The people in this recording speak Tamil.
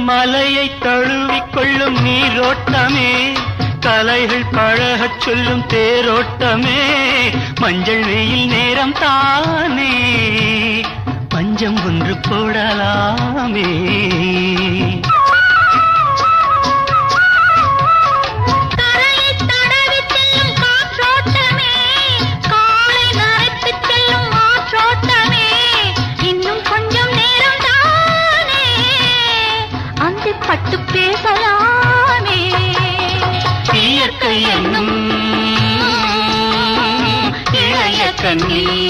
மலையை தழுவிக்கொள்ளும் நீரோட்டமே, கலைகள் பழகச் சொல்லும் தேரோட்டமே, மஞ்சள் வெயில் நேரம் தானே பஞ்சம் ஒன்று போடலாமே. பட்டு பேசலாமே. இயற்கை என்னும் இளைய கண்ணி